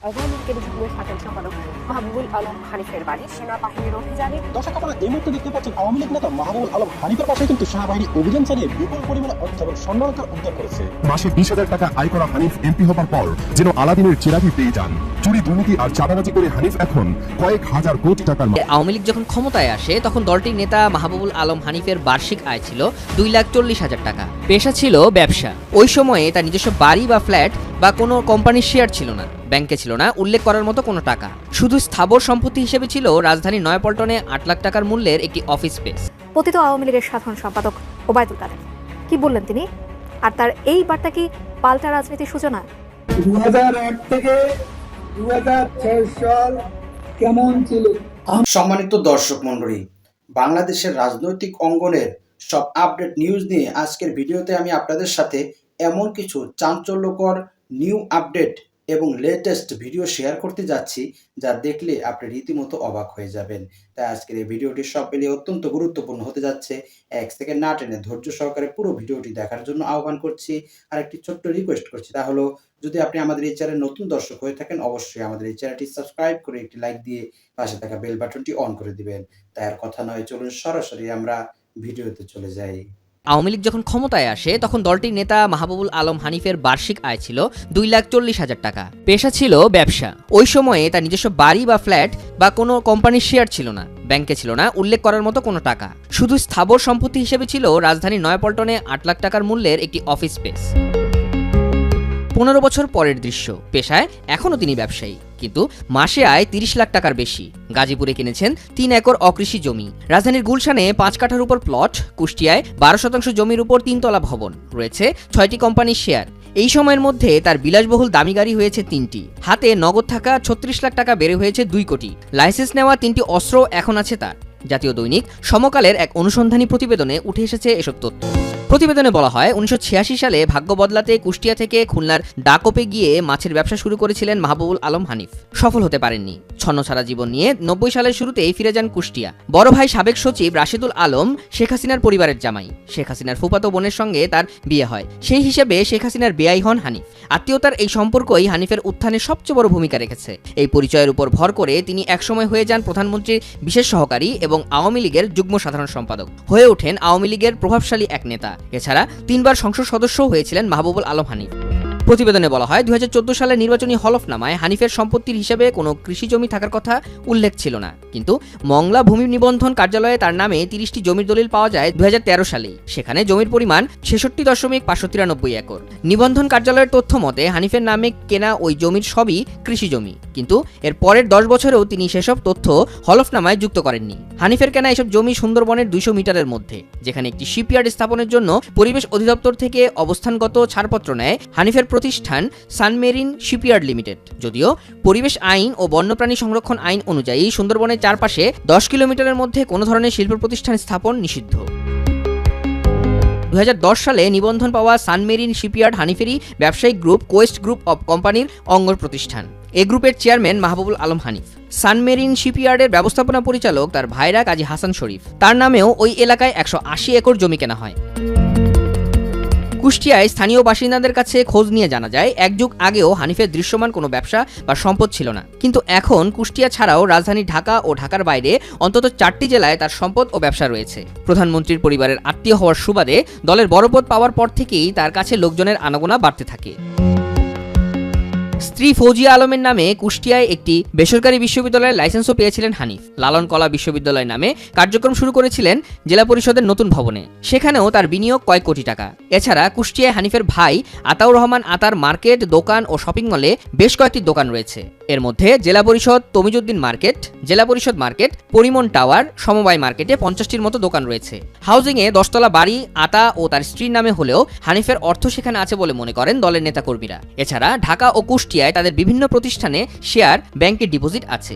আওয়ামী লীগের যুগ্ম সাধারণ সম্পাদক মাহবুবুল আলম হানিফের বাড়ি সেনাবাহিনীর অভিযানে। দর্শক, আপনারা এই মুহূর্তে দেখতে পাচ্ছেন আওয়ামী লীগ নেতা মাহবুবুল আলম হানিফের পাশে কিন্তু সেনাবাহিনী অভিযান চালিয়ে বিপুল পরিমাণে অর্থ এবং স্বর্ণালঙ্কার উদ্ধার করেছে। মাসে 20,000 টাকা আয় করা হানিফ এমপি হবার পর যেন আলাদিনের চেরাগি পেয়ে যান। চুরি, দুর্নীতি আর চাঁদাবাজি করে হানিফ এখন কয়েক হাজার কোটি টাকার মালিক। আওয়ামী লীগ যখন ক্ষমতায় আসে তখন দলটির নেতা মাহবুবুল আলম হানিফের বার্ষিক আয় ছিল 2,40,000 টাকা। পেশা ছিল ব্যবসা। ওই সময়ে তার নিজস্ব বাড়ি বা ফ্ল্যাট বা কোনো কোম্পানির শেয়ার ছিল না, ব্যাংকে ছিল না উল্লেখ করার মতো কোনো টাকা। শুধু স্থাবর সম্পত্তি হিসেবে ছিল রাজধানীর নয়াপল্টনে 8 লাখ টাকার মূল্যের একটি অফিস স্পেস। পতিত আওয়ামী লীগের সাধারণ সম্পাদক ওবায়দুল কাদের কি বললেন তিনি, আর তার এই বার্তা কি পাল্টা রাজনীতির সূচনা? 2001 থেকে 2006 সাল কেমন ছিল? সম্মানিত দর্শক মণ্ডলী, বাংলাদেশের রাজনৈতিক অঙ্গনের সব আপডেট নিউজ নিয়ে আজকের ভিডিওতে আমি আপনাদের সাথে এমন কিছু চাঞ্চল্যকর নিউ আপডেট এবং লেটেস্ট ভিডিও শেয়ার করতে যাচ্ছি যা দেখলে আপনি রীতিমতো অবাক হয়ে যাবেন। তাই আজকের এই ভিডিওটি সব মিলিয়ে অত্যন্ত গুরুত্বপূর্ণ হতে যাচ্ছে। 1 সেকেন্ড না টেনে ধৈর্য সহকারে পুরো ভিডিওটি দেখার জন্য আহ্বান করছি। আর একটি ছোট্ট রিকোয়েস্ট করছি, তা হলো যদি আপনি আমাদের এই চ্যানেল নতুন দর্শক হয়ে থাকেন অবশ্যই আমাদের এই চ্যানেলটি সাবস্ক্রাইব করে একটি লাইক দিয়ে পাশে থাকা বেল বাটনটি অন করে দিবেন। তাই আর কথা নয়, চলুন সরাসরি আমরা ভিডিওতে চলে যাই। আওয়ামী লীগ যখন ক্ষমতায় আসে তখন দলটির নেতা মাহবুবুল আলম হানিফের বার্ষিক আয় ছিল 2,40,000 টাকা। পেশা ছিল ব্যবসা। ওই সময়ে তার নিজস্ব বাড়ি বা ফ্ল্যাট বা কোনো কোম্পানির শেয়ার ছিল না, ব্যাংকে ছিল না উল্লেখ করার মতো কোনো টাকা। শুধু স্থাবর সম্পত্তি হিসেবে ছিল রাজধানীর নয়াপল্টনে 8 লাখ টাকার মূল্যের একটি অফিস স্পেস। 15 বছর পরের দৃশ্য। পেশায় এখনও তিনি ব্যবসায়ী, কিন্তু মাসে আয় 30 লাখ টাকার বেশি। গাজীপুরে কিনেছেন 3 একর অকৃষি জমি। রাজধানীর গুলশানে 5 কাঠার উপর প্লট। কুষ্টিয়ায় 12% জমির উপর 3 তলা ভবন। রয়েছে 6টি কোম্পানির শেয়ার। এই সময়ের মধ্যে তার বিলাসবহুল দামি গাড়ি হয়েছে 3টি। হাতে নগদ থাকা 36 লাখ টাকা বেড়ে হয়েছে 2 কোটি। লাইসেন্স নেওয়া 3টি অস্ত্র এখন আছে তার। জাতীয় দৈনিক সমকালের এক অনুসন্ধানী প্রতিবেদনে উঠে এসেছে এসব তথ্য। প্রতিবেদনে বলা হয় 1986 সালে ভাগ্য বদলাতে কুষ্টিয়া থেকে খুলনার ডাকোপে গিয়ে মাছের ব্যবসা শুরু করেছিলেন মাহবুবুল আলম হানিফ। সফল হতে পারেননি। ছন্নছাড়া জীবন নিয়ে 90 সালের শুরুতেই ফিরে যান কুষ্টিয়া। বড় ভাই সাবেক সচিব রাশেদুল আলম শেখ হাসিনার পরিবারের জামাই। শেখ হাসিনার ফুফাতো বোনের সঙ্গে তার বিয়ে হয়। সেই হিসেবে শেখ হাসিনার বেয়াই হন হানিফ। আত্মীয়তার এই সম্পর্কই হানিফের উত্থানে সবচেয়ে বড় ভূমিকা রেখেছে। এই পরিচয়ের উপর ভর করে তিনি একসময় হয়ে যান প্রধানমন্ত্রীর বিশেষ সহকারী এবং আওয়ামী লীগের যুগ্ম সাধারণ সম্পাদক। হয়ে ওঠেন আওয়ামী লীগের প্রভাবশালী এক নেতা। এছাড়া 3 বার সংসদ সদস্যও হয়েছিলেন মাহবুবুল আলম হানিফ। প্রতিবেদনে বলা হয় 2014 সালের নির্বাচনী হলফনামায় হানিফের সম্পত্তির হিসেবে কোনো কৃষি জমি থাকার কথা উল্লেখ ছিল না, কিন্তু মংলা ভূমি নিবন্ধন কার্যালয়ে তার নামে 30টি জমির দলিল পাওয়া যায় 2013 সালেই। সেখানে জমির পরিমাণ 66.593 একর। নিবন্ধন কার্যালয়ের তথ্য মতে হানিফের নামে কেনা ওই জমির সবই কৃষি জমি, কিন্তু এর পরের 10 বছরেও তিনি সেসব তথ্য হলফনামায় যুক্ত করেননি। হানিফের কেনা এসব জমি সুন্দরবনের 200 মিটারের মধ্যে, যেখানে একটি শিপইয়ার্ড স্থাপনের জন্য পরিবেশ অধিদপ্তর থেকে অবস্থানগত ছাড়পত্র নেয় হানিফের প্রতিষ্ঠান সানমেরিন শিপইয়ার্ড লিমিটেড। যদিও পরিবেশ আইন ও বন্যপ্রাণী সংরক্ষণ আইন অনুযায়ী সুন্দরবনের চারপাশে 10 কিলোমিটারের মধ্যে কোনো ধরনের শিল্প প্রতিষ্ঠান স্থাপন নিষিদ্ধ। 2010 সালে নিবন্ধন পাওয়া সানমেরিন শিপইয়ার্ড হানিফেরই ব্যবসায়িক গ্রুপ কোয়েস্ট গ্রুপ অব কোম্পানির অঙ্গ প্রতিষ্ঠান। এই গ্রুপের চেয়ারম্যান মাহবুবুল আলম হানিফ। সানমেরিন শিপইয়ার্ডের ব্যবস্থাপনা পরিচালক তার ভাইরা কাজী হাসান শরীফ। তার নামেও ওই এলাকায় 180 একর জমি কেনা হয়। কুষ্টিয়ায় স্থানীয় বাসিন্দাদের কাছে খোঁজ নিয়ে জানা যায় 1 যুগ আগেও হানিফের দৃশ্যমান কোনো ব্যবসা বা সম্পদ ছিল না, কিন্তু এখন কুষ্টিয়া ছাড়াও রাজধানী ঢাকা ও ঢাকার বাইরে অন্তত 4টি জেলায় তার সম্পদ ও ব্যবসা রয়েছে। প্রধানমন্ত্রীর পরিবারের আত্মীয় হওয়ার সুবাদে দলের বড় পদ পাওয়ার পর থেকেই তার কাছে লোকজনের আনাগোনা বাড়তে থাকে। স্ত্রী ফৌজিয়া আলমের নামে কুষ্টিয়ায় একটি বেসরকারি বিশ্ববিদ্যালয়ের লাইসেন্সও পেয়েছিলেন হানিফ। লালন কলা বিশ্ববিদ্যালয় নামে কার্যক্রম শুরু করেছিলেন জেলা পরিষদের নতুন ভবনে। সেখানেও তার বিনিয়োগ কয়েক কোটি টাকা। এছাড়া কুষ্টিয়ায় হানিফের ভাই আতাউর রহমান আতার মার্কেট, দোকান ও শপিং মলে বেশ কয়েকটি দোকান রয়েছে। এর মধ্যে জেলা পরিষদ তমিজুদ্দিন মার্কেট, জেলা পরিষদ মার্কেট, পরিমন টাওয়ার, সমবায় মার্কেটে 50টির মতো দোকান রয়েছে। হাউজিংয়ে 10 তলা বাড়ি আতা ও তার স্ত্রীর নামে হলেও হানিফের অর্থ সেখানে আছে বলে মনে করেন দলের নেতাকর্মীরা। এছাড়া ঢাকা ও কুষ্টিয়ায় তাদের বিভিন্ন প্রতিষ্ঠানে শেয়ার, ব্যাংকে ডিপোজিট আছে।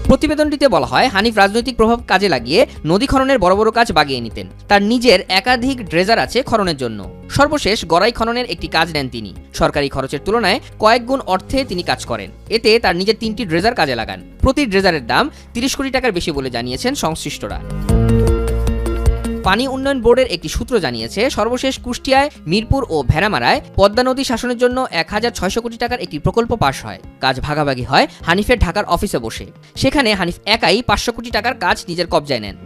প্রতিবেদনটিতে বলা হয় হানিফ রাজনৈতিক প্রভাব কাজে লাগিয়ে নদী খননের বড় বড় কাজ বাগিয়ে নিতেন। তার নিজের একাধিক ড্রেজার আছে খননের জন্য। সর্বশেষ গড়াই খননের একটি কাজ নেন তিনি। সরকারি খরচের তুলনায় কয়েক গুণ অর্থে তিনি কাজ করেন। এতে তার নিজের 3টি ড্রেজার কাজে লাগান। প্রতি ড্রেজারের দাম 30 কোটি টাকার বেশি বলে জানিয়েছেন সংশ্লিষ্টরা। পানি উন্নয়ন বোর্ডের একটি সূত্র জানিয়েছে, সর্বশেষ কুষ্টিয়ায়, মিরপুর ও ভেড়ামারায় পদ্মা নদী শাসনের জন্য 1,600 কোটি টাকার একটি প্রকল্প পাস হয়। কাজ ভাগাভাগি হয় হানিফের ঢাকার অফিসে বসে। সেখানে হানিফ একাই 500 কোটি টাকার কাজ নিজের কবজায় নেন।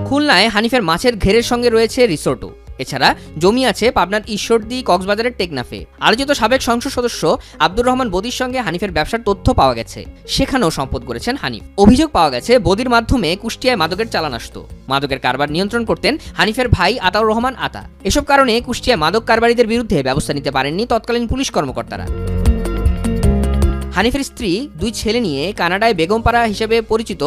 খুলনায় হানিফের মাছের ঘেরের সঙ্গে রয়েছে রিসোর্টও। এছাড়া জমি আছে পাবনার ঈশ্বরদী, কক্সবাজারের টেকনাফে। আলোচিত সাবেক সংসদ সদস্য আব্দুর রহমান বদির সঙ্গে হানিফের ব্যবসার তথ্য পাওয়া গেছে। সেখানেও সম্পদ করেছেন হানিফ। অভিযোগ পাওয়া গেছে বদির মাধ্যমে কুষ্টিয়ায় মাদকের চালান আসতো। মাদকের কারবার নিয়ন্ত্রণ করতেন হানিফের ভাই আতাউর রহমান আতা। এসব কারণে কুষ্টিয়ায় মাদক কারবারিদের বিরুদ্ধে ব্যবস্থা নিতে পারেননি তৎকালীন পুলিশ কর্মকর্তারা। হানিফের স্ত্রী, 2 ছেলে নিয়ে কানাডায় বেগমপাড়া হিসেবে পরিচিত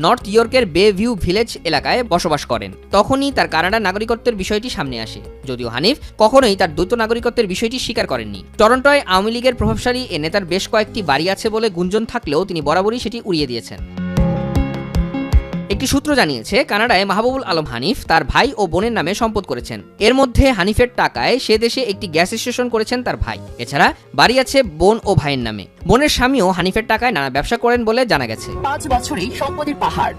নর্থ ইয়র্কের বে ভিউ ভিলেজ এলাকায় বসবাস করেন। তখনই তার কানাডা নাগরিকত্বের বিষয়টি সামনে আসে, যদিও হানিফ কখনোই তার দ্বৈত নাগরিকত্বের বিষয়টি স্বীকার করেননি। টরন্টোয় আওয়ামী লীগের প্রভাবশালী এ নেতার বেশ কয়েকটি বাড়ি আছে বলে গুঞ্জন থাকলেও তিনি বরাবরই সেটি উড়িয়ে দিয়েছেন। একটি সূত্র জানিয়েছে, কানাডায় মাহবুবুল আলম হানিফ তার ভাই ও বোনের নামে সম্পদ করেছেন। এর মধ্যে হানিফের টাকায় সে দেশে একটি গ্যাস স্টেশন করেছেন তার ভাই। এছাড়া বাড়ি আছে বোন ও ভাইয়ের নামে। বোনের স্বামীও হানিফের টাকায় নানা ব্যবসা করেন বলে জানা গেছে। 5 বছরেই সম্পদের পাহাড়।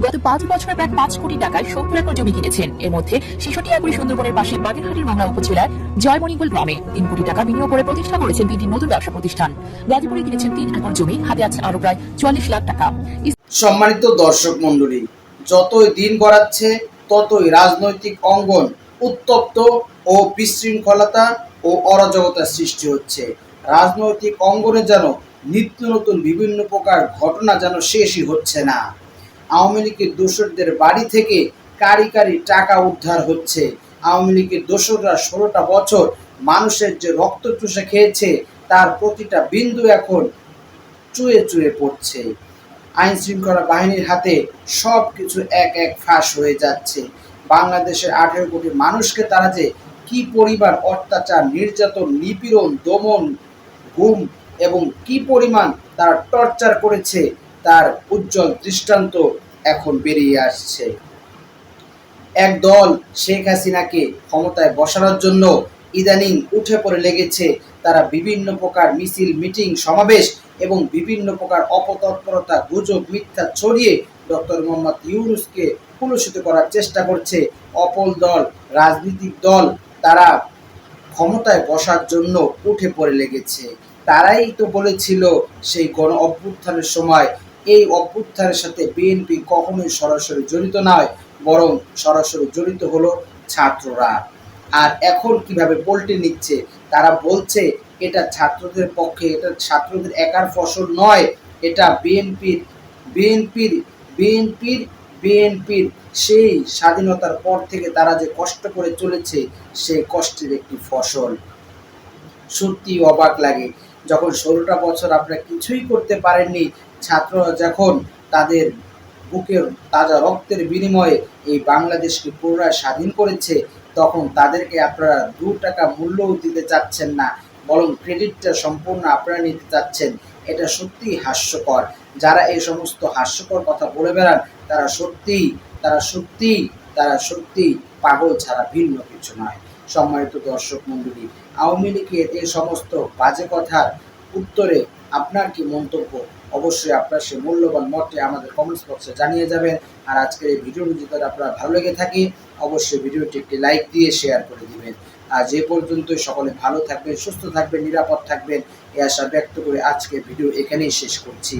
গত 5 বছরে প্রায় 5 কোটি টাকায় 70 একর জমি কিনেছেন। এর মধ্যে 66 একর সুন্দরবনের পাশে বাগেরহাটের মংলা উপজেলার জয়মণিগুল গ্রামে 3 কোটি টাকা বিনিয়োগ করে প্রতিষ্ঠা করেছেন 3টি নতুন ব্যবসা প্রতিষ্ঠান। গাজীপুরে কিনেছেন 3 একর জমি, হাতে আছে আরো প্রায় 44 লাখ টাকা। সম্মানিত দর্শক মণ্ডলী, যতই দিন গড়াচ্ছে ততই রাজনৈতিক অঙ্গন উত্তপ্ত ও বিশৃঙ্খলতা ও অরাজকতার সৃষ্টি হচ্ছে। রাজনৈতিক অঙ্গনে যেন নিত্য নতুন বিভিন্ন প্রকার ঘটনা যেন শেষই হচ্ছে না। আওয়ামী লীগের দোসরদের বাড়ি থেকে কারি কারি টাকা উদ্ধার হচ্ছে। আওয়ামী লীগের দোসররা 16টা বছর মানুষের যে রক্ত চুষে খেয়েছে তার প্রতিটা বিন্দু এখন চুয়ে চুয়ে পড়ছে। আইন শৃঙ্খলা বাহিনীর হাতে সব কিছু এক এক ফাঁস হয়ে যাচ্ছে। বাংলাদেশের 18 কোটি মানুষকে তারা যে কি পরিমাণ অত্যাচার, নির্যাতন, নিপীড়ন, দমন, গুম এবং কি পরিমাণ তারা টর্চার করেছে তার উজ্জ্বল দৃষ্টান্ত এখন বেরিয়ে আসছে। এক দল শেখ হাসিনাকে ক্ষমতায় বসানোর জন্য ইদানিং উঠে পড়ে লেগেছে। তারা বিভিন্ন প্রকার মিছিল, মিটিং, সমাবেশ এবং বিভিন্ন প্রকার অপতৎপরতা, গুজব, মিথ্যা ছড়িয়ে ডক্টর মোহাম্মদ ইউনূসকে কুলুষিত করার চেষ্টা করছে। অপল দল, রাজনৈতিক দল তারা ক্ষমতায় বসার জন্য উঠে পড়ে লেগেছে। তারাই তো বলেছিল সেই গণ অভ্যুত্থানের সময় এই অভ্যুত্থানের সাথে বিএনপি কখনোই সরাসরি জড়িত নয়, বরং সরাসরি জড়িত হলো ছাত্ররা। আর এখন কিভাবে পল্টে নিচ্ছে, তারা বলছে এটা ছাত্রদের পক্ষে, এটা ছাত্রদের একার ফসল নয়, এটা বিএনপির সেই স্বাধীনতার পর থেকে তারা যে কষ্ট করে চলেছে সেই কষ্টের একটি ফসল। সত্যি অবাক লাগে, যখন 16টা বছর আপনারা কিছুই করতে পারেননি, ছাত্ররা যখন তাদের বুকের তাজা রক্তের বিনিময়ে এই বাংলাদেশকে পুনরায় স্বাধীন করেছে, তখন তাদেরকে আপনারা 2 টাকা মূল্যও দিতে চাচ্ছেন না, বরং ক্রেডিটটা সম্পূর্ণ আপনারা নিতে চাচ্ছেন। এটা সত্যিই হাস্যকর। যারা এই সমস্ত হাস্যকর কথা বলে বেড়ান তারা সত্যিই পাগল ছাড়া ভিন্ন কিছু নয়। সম্মানিত দর্শক মণ্ডলী, আওয়ামী লীগের এই সমস্ত বাজে কথার উত্তরে আপনার কি মন্তব্য? অবশ্যই আপনার সেই মূল্যবান মতটি আমাদের কমেন্টস বক্সে জানিয়ে যাবেন। আর আজকের এই ভিডিওটি যদি আপনার ভালো লেগে থাকে অবশ্যই ভিডিওটি একটি লাইক দিয়ে শেয়ার করে দিবেন। আর যে পর্যন্তই সকলে ভালো থাকবেন, সুস্থ থাকবেন, নিরাপদ থাকবেন এই আশা ব্যক্ত করে আজকের ভিডিও এখানেই শেষ করছি।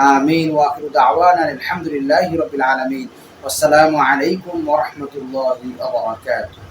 আমিন ওয়া আখিরু দাওয়ানা আলহামদুলিল্লাহি রাব্বিল আলামিন। আসসালামু আলাইকুম ওয়া রাহমাতুল্লাহি ওয়া বারাকাতুহু।